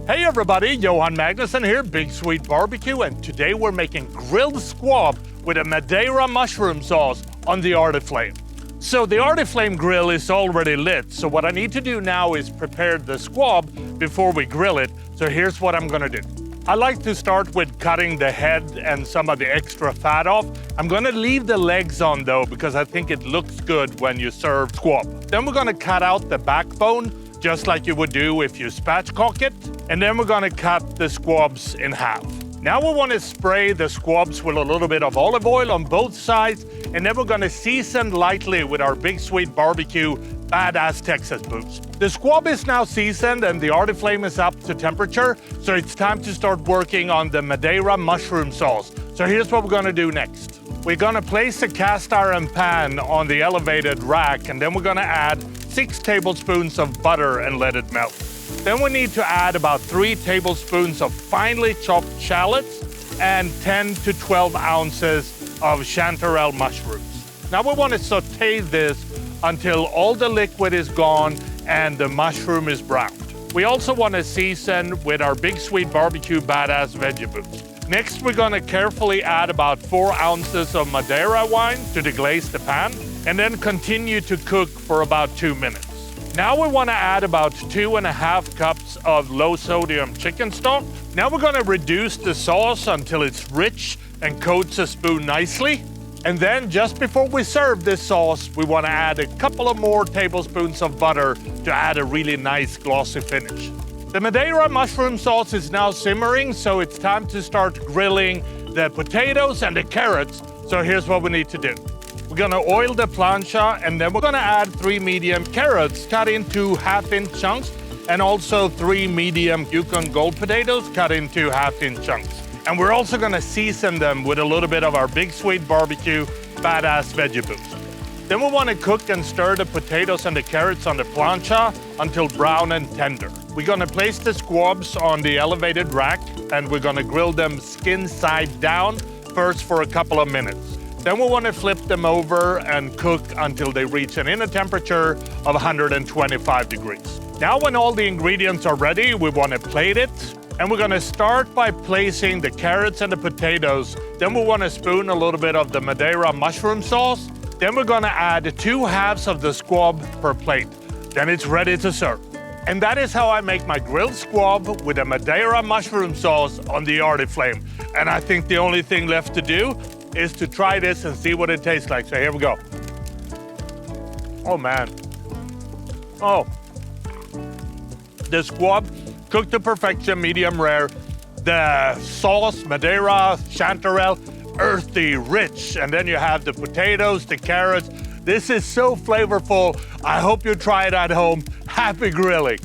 Hey everybody, Johan Magnusson here, Big Sweet Barbecue, and today we're making grilled squab with a Madeira mushroom sauce on the Arteflame. So the Arteflame Grill is already lit, so what I need to do now is prepare the squab before we grill it. So here's what I'm gonna do. I like to start with cutting the head and some of the extra fat off. I'm gonna leave the legs on though, because I think it looks good when you serve squab. Then we're gonna cut out the backbone, just like you would do if you spatchcock it. And then we're gonna cut the squabs in half. Now we wanna spray the squabs with a little bit of olive oil on both sides, and then we're gonna season lightly with our Big Sweet Barbecue Badass Texas boost. The squab is now seasoned and the Arteflame is up to temperature, so it's time to start working on the Madeira mushroom sauce. So here's what we're gonna do next. We're gonna place a cast iron pan on the elevated rack, and then we're gonna add 6 tablespoons of butter and let it melt. Then we need to add about 3 tablespoons of finely chopped shallots and 10 to 12 ounces of chanterelle mushrooms. Now we want to saute this until all the liquid is gone and the mushroom is browned. We also want to season with our Big Sweet Barbecue Badass Veggie boost. Next, we're going to carefully add about 4 ounces of Madeira wine to deglaze the pan, and then continue to cook for about 2 minutes. Now we want to add about 2.5 cups of low-sodium chicken stock. Now we're going to reduce the sauce until it's rich and coats a spoon nicely. And then just before we serve this sauce, we want to add a couple of more tablespoons of butter to add a really nice glossy finish. The Madeira mushroom sauce is now simmering, so it's time to start grilling the potatoes and the carrots. So here's what we need to do. We're gonna oil the plancha, and then we're gonna add 3 medium carrots cut into 1/2-inch chunks, and also 3 medium Yukon Gold potatoes cut into 1/2-inch chunks. And we're also gonna season them with a little bit of our Big Sweet Barbecue Badass Veggie boost. Then we wanna cook and stir the potatoes and the carrots on the plancha until brown and tender. We're gonna place the squabs on the elevated rack, and we're gonna grill them skin side down first for a couple of minutes. Then we want to flip them over and cook until they reach an inner temperature of 125 degrees. Now when all the ingredients are ready, we want to plate it. And we're going to start by placing the carrots and the potatoes. Then we want to spoon a little bit of the Madeira mushroom sauce. Then we're going to add 2 halves of the squab per plate. Then it's ready to serve. And that is how I make my grilled squab with a Madeira mushroom sauce on the Arteflame. And I think the only thing left to do is to try this and see what it tastes like. So here we go. Oh man. Oh. The squab cooked to perfection, medium rare. The sauce, Madeira, chanterelle, earthy, rich. And then you have the potatoes, the carrots. This is so flavorful. I hope you try it at home. Happy grilling.